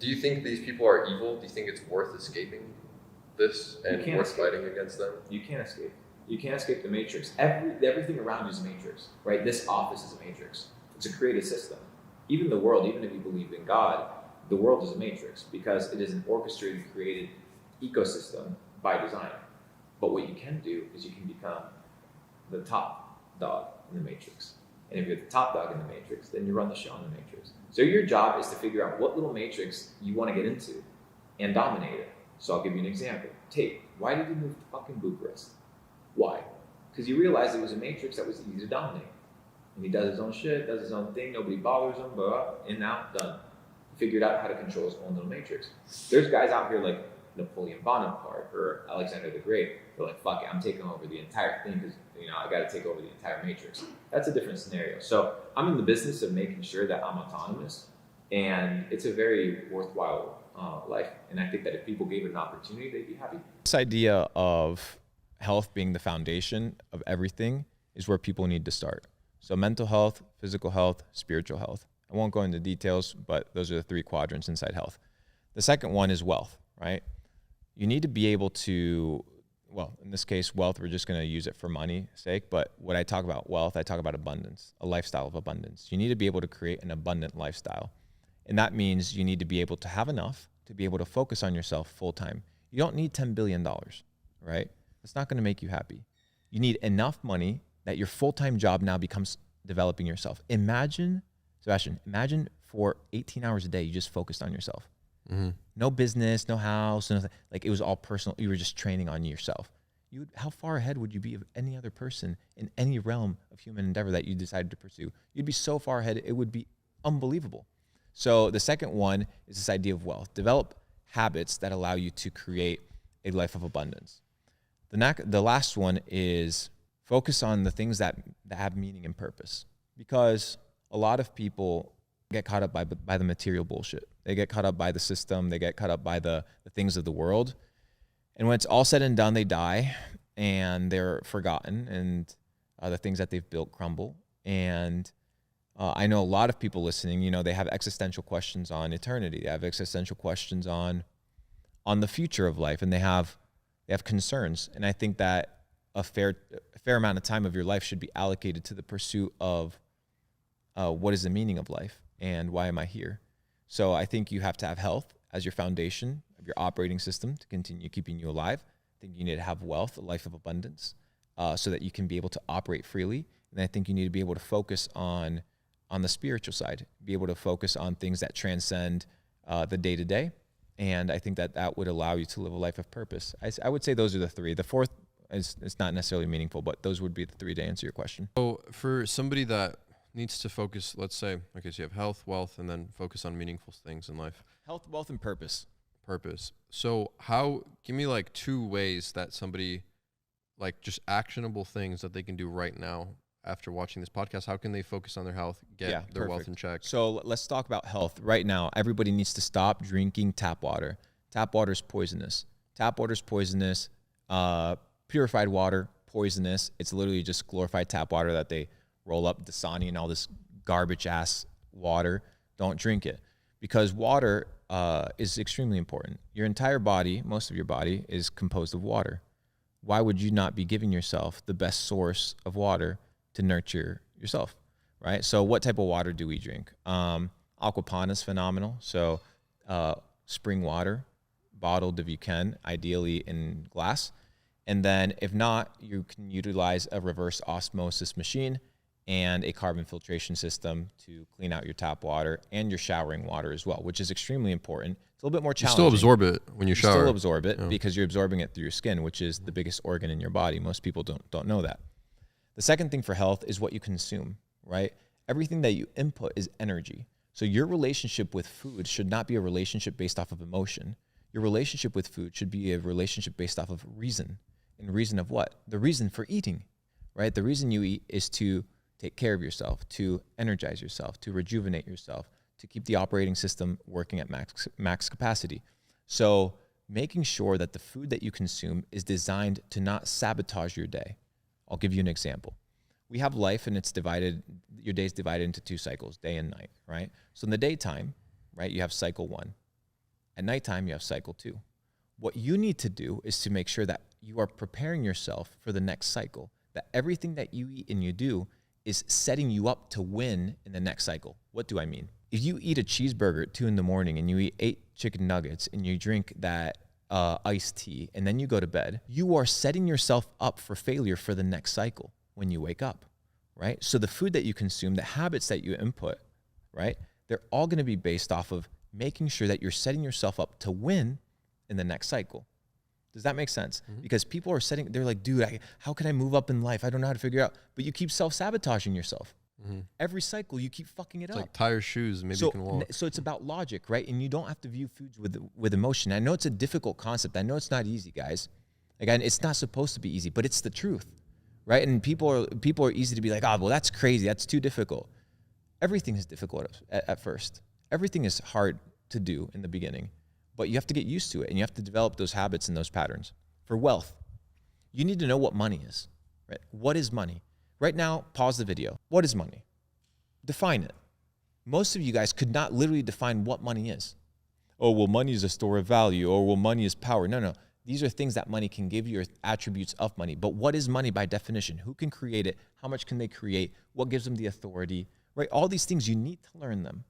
Do you think these people are evil? Do you think it's worth escaping this and worth fighting against them? You can't escape. You can't escape the matrix. Everything around you is a matrix, right? This office is a matrix. It's a created system. Even the world, even if you believe in God, the world is a matrix because it is an orchestrated, created ecosystem by design. But what you can do is you can become the top dog in the matrix. And if you're the top dog in the matrix, then you run the show in the matrix. So your job is to figure out what little matrix you want to get into and dominate it. So I'll give you an example. Tate, why did you move to fucking Bucharest? Why? Because you realized it was a matrix that was easy to dominate. And he does his own shit, does his own thing, nobody bothers him, blah, in, out, done. He figured out how to control his own little matrix. There's guys out here like Napoleon Bonaparte or Alexander the Great. They're like, fuck it, I'm taking over the entire thing because I got to take over the entire matrix. That's a different scenario. So I'm in the business of making sure that I'm autonomous, and it's a very worthwhile life. And I think that if people gave it an opportunity, they'd be happy. This idea of health being the foundation of everything is where people need to start. So mental health, physical health, spiritual health. I won't go into details, but those are the 3 quadrants inside health. The second one is wealth, right? You need to be able to, well, in this case, wealth, we're just going to use it for money's sake. But when I talk about wealth, I talk about abundance, a lifestyle of abundance. You need to be able to create an abundant lifestyle. And that means you need to be able to have enough to be able to focus on yourself full time. You don't need $10 billion, right? It's not going to make you happy. You need enough money that your full-time job now becomes developing yourself. Imagine, Sebastian, imagine for 18 hours a day, you just focused on yourself. Mm-hmm. No business, no house, nothing. Like it was all personal. You were just training on yourself. How far ahead would you be of any other person in any realm of human endeavor that you decided to pursue? You'd be so far ahead, it would be unbelievable. So the second one is this idea of wealth. Develop habits that allow you to create a life of abundance. The last one is focus on the things that have meaning and purpose, because a lot of people get caught up by the material bullshit. They get caught up by the system. They get caught up by the things of the world. And when it's all said and done, they die and they're forgotten, and the things that they've built crumble. And I know a lot of people listening, they have existential questions on eternity. They have existential questions on the future of life, and they have concerns. And I think that a fair amount of time of your life should be allocated to the pursuit of what is the meaning of life and why am I here? So I think you have to have health as your foundation of your operating system to continue keeping you alive. I think you need to have wealth, a life of abundance, so that you can be able to operate freely. And I think you need to be able to focus on the spiritual side, be able to focus on things that transcend the day-to-day. And I think that would allow you to live a life of purpose. I would say those are the 3. The fourth it's not necessarily meaningful, but those would be the 3 to answer your question. So for somebody that needs to focus, let's say, okay, so you have health, wealth, and then focus on meaningful things in life. Health, wealth, and purpose. Purpose. So give me like 2 ways that somebody, like just actionable things that they can do right now after watching this podcast. How can they focus on their health, get their wealth in check? So let's talk about health. Right now, everybody needs to stop drinking tap water. Tap water is poisonous. Purified water, poisonous. It's literally just glorified tap water that they roll up Dasani and all this garbage ass water. Don't drink it, because water is extremely important. Your entire body, most of your body, is composed of water. Why would you not be giving yourself the best source of water to nurture yourself, right? So what type of water do we drink? Aquapana is phenomenal. So spring water, bottled if you can, ideally in glass. And then if not, you can utilize a reverse osmosis machine and a carbon filtration system to clean out your tap water and your showering water as well, which is extremely important. It's a little bit more challenging. You still absorb it when you shower. You still absorb it because you're absorbing it through your skin, which is the biggest organ in your body. Most people don't know that. The second thing for health is what you consume, right? Everything that you input is energy. So your relationship with food should not be a relationship based off of emotion. Your relationship with food should be a relationship based off of reason. And reason of what? The reason for eating, right? The reason you eat is to take care of yourself, to energize yourself, to rejuvenate yourself, to keep the operating system working at max capacity. So making sure that the food that you consume is designed to not sabotage your day. I'll give you an example. We have life and it's divided, your day's divided into 2 cycles, day and night, right? So in the daytime, right, you have cycle 1. At nighttime, you have cycle 2. What you need to do is to make sure that you are preparing yourself for the next cycle, that everything that you eat and you do is setting you up to win in the next cycle. What do I mean? If you eat a cheeseburger at 2 a.m. and you eat 8 chicken nuggets and you drink that iced tea and then you go to bed, you are setting yourself up for failure for the next cycle when you wake up, right? So the food that you consume, the habits that you input, right? They're all going to be based off of making sure that you're setting yourself up to win in the next cycle. Does that make sense? Mm-hmm. Because people are they're like, dude, how can I move up in life? I don't know how to figure it out. But you keep self-sabotaging yourself. Mm-hmm. Every cycle, you keep fucking it up. It's like tie your shoes, maybe you can walk. So it's about logic, right? And you don't have to view foods with emotion. I know it's a difficult concept. I know it's not easy, guys. Again, it's not supposed to be easy, but it's the truth, right? And people are easy to be like, oh, well, that's crazy. That's too difficult. Everything is difficult at first. Everything is hard to do in the beginning. But you have to get used to it, and you have to develop those habits and those patterns. For wealth, you need to know what money is, right? What is money? Right now, pause the video. What is money? Define it. Most of you guys could not literally define what money is. Oh, well, money is a store of value, or well, money is power. No. These are things that money can give you, or attributes of money. But what is money by definition? Who can create it? How much can they create? What gives them the authority, right? All these things, you need to learn them.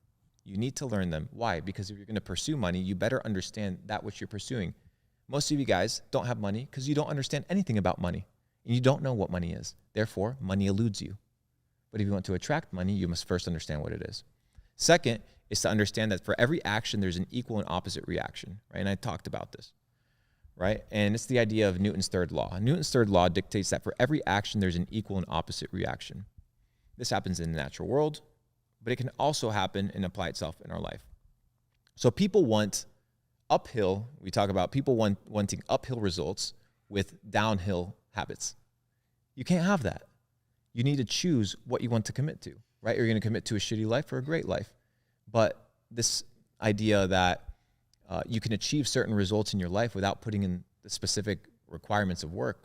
You need to learn them. Why? Because if you're going to pursue money, you better understand that which you're pursuing. Most of you guys don't have money because you don't understand anything about money, and you don't know what money is. Therefore, money eludes you. But if you want to attract money, you must first understand what it is. Second is to understand that for every action, there's an equal and opposite reaction, right? And I talked about this, right? And it's the idea of Newton's third law. Newton's third law dictates that for every action, there's an equal and opposite reaction. This happens in the natural world, but it can also happen and apply itself in our life. So people want uphill, we talk about people wanting uphill results with downhill habits. You can't have that. You need to choose what you want to commit to, right? You're going to commit to a shitty life or a great life. But this idea that you can achieve certain results in your life without putting in the specific requirements of work,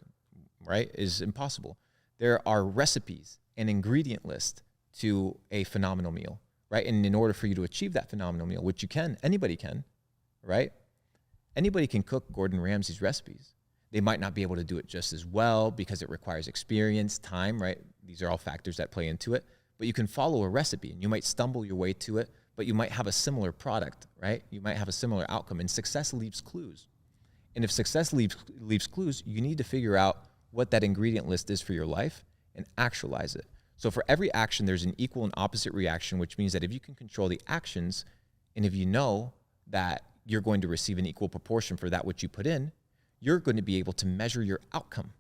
right, is impossible. There are recipes and ingredient lists to a phenomenal meal, right? And in order for you to achieve that phenomenal meal, which you can, anybody can, right? Anybody can cook Gordon Ramsay's recipes. They might not be able to do it just as well because it requires experience, time, right? These are all factors that play into it. But you can follow a recipe, and you might stumble your way to it, but you might have a similar product, right? You might have a similar outcome, and success leaves clues. And if success leaves clues, you need to figure out what that ingredient list is for your life and actualize it. So for every action, there's an equal and opposite reaction, which means that if you can control the actions, and if you know that you're going to receive an equal proportion for that which you put in, you're going to be able to measure your outcome,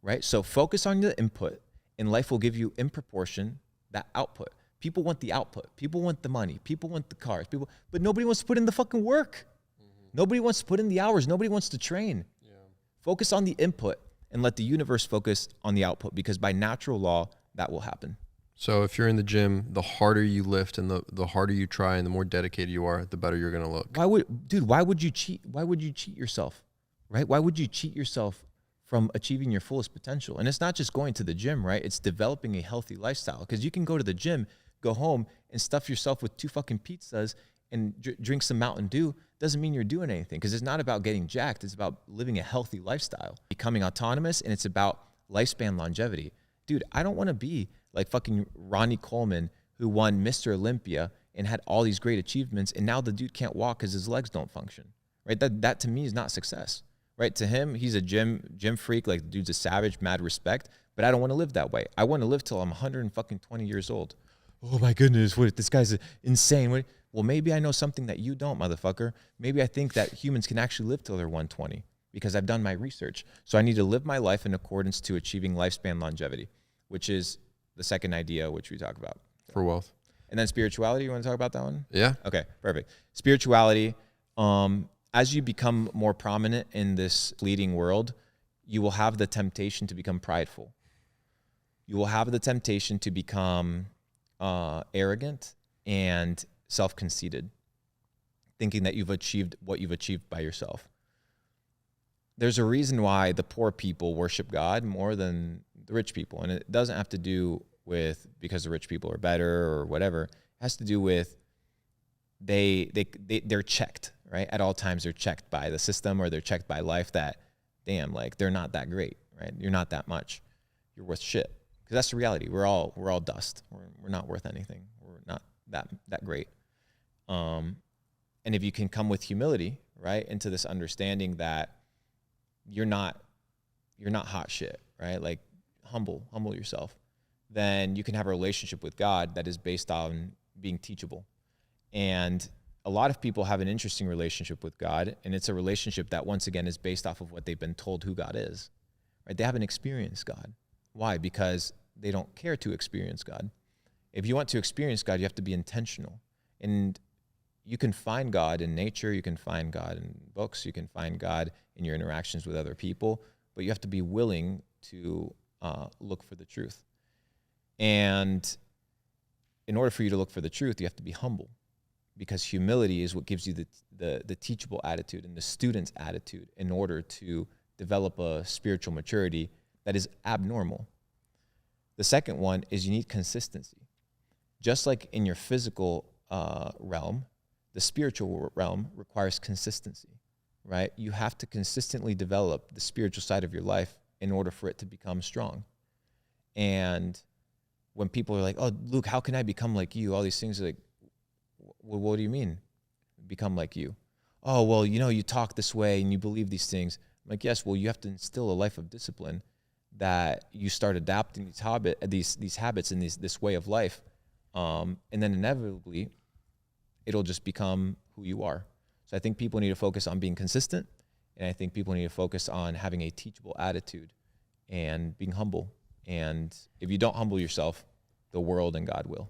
right? So focus on the input, and life will give you in proportion that output. People want the output. People want the money. People want the cars. But nobody wants to put in the fucking work. Mm-hmm. Nobody wants to put in the hours. Nobody wants to train. Yeah. Focus on the input and let the universe focus on the output, because by natural law, that will happen. So if you're in the gym, the harder you lift and the harder you try and the more dedicated you are, the better you're going to look. Why would you cheat? Why would you cheat yourself? Right? Why would you cheat yourself from achieving your fullest potential? And it's not just going to the gym, right? It's developing a healthy lifestyle, because you can go to the gym, go home and stuff yourself with 2 fucking pizzas and drink some Mountain Dew. Doesn't mean you're doing anything, because it's not about getting jacked. It's about living a healthy lifestyle, becoming autonomous, and it's about lifespan longevity. Dude, I don't want to be like fucking Ronnie Coleman, who won Mr. Olympia and had all these great achievements, and now the dude can't walk because his legs don't function, right? That to me is not success, right? To him, he's a gym freak, like the dude's a savage, mad respect, but I don't want to live that way. I want to live till I'm 120 years old. Oh my goodness, what, this guy's insane. Well, maybe I know something that you don't, motherfucker. Maybe I think that humans can actually live till they're 120 because I've done my research. So I need to live my life in accordance to achieving lifespan longevity, which is the second idea which we talk about. For wealth. And then spirituality, you want to talk about that one? Yeah. Okay, perfect. Spirituality, as you become more prominent in this fleeting world, you will have the temptation to become prideful. You will have the temptation to become arrogant and self-conceited, thinking that you've achieved what you've achieved by yourself. There's a reason why the poor people worship God more than the rich people. And it doesn't have to do with because the rich people are better or whatever. It has to do with they're checked, right? At all times they're checked by the system or they're checked by life that, damn, like they're not that great, right? You're not that much. You're worth shit. Because that's the reality. We're all dust. We're not worth anything. We're not that great. And if you can come with humility, right, into this understanding that you're not hot shit, right? Like humble yourself. Then you can have a relationship with God that is based on being teachable. And a lot of people have an interesting relationship with God, and it's a relationship that once again is based off of what they've been told who God is, right? They haven't experienced God. Why? Because they don't care to experience God. If you want to experience God, you have to be intentional. And you can find God in nature, you can find God in books, you can find God in your interactions with other people, but you have to be willing to look for the truth. And in order for you to look for the truth, you have to be humble, because humility is what gives you the teachable attitude and the student's attitude in order to develop a spiritual maturity that is abnormal. The second one is you need consistency. Just like in your physical realm, the spiritual realm requires consistency, right? You have to consistently develop the spiritual side of your life in order for it to become strong. And when people are like, oh, Luke, how can I become like you? All these things are like, well, what do you mean become like you? Oh, well, you talk this way and you believe these things. I'm like, yes, well, you have to instill a life of discipline that you start adapting these habits and this way of life. And then inevitably, it'll just become who you are. So I think people need to focus on being consistent, and I think people need to focus on having a teachable attitude and being humble. And if you don't humble yourself, the world and God will.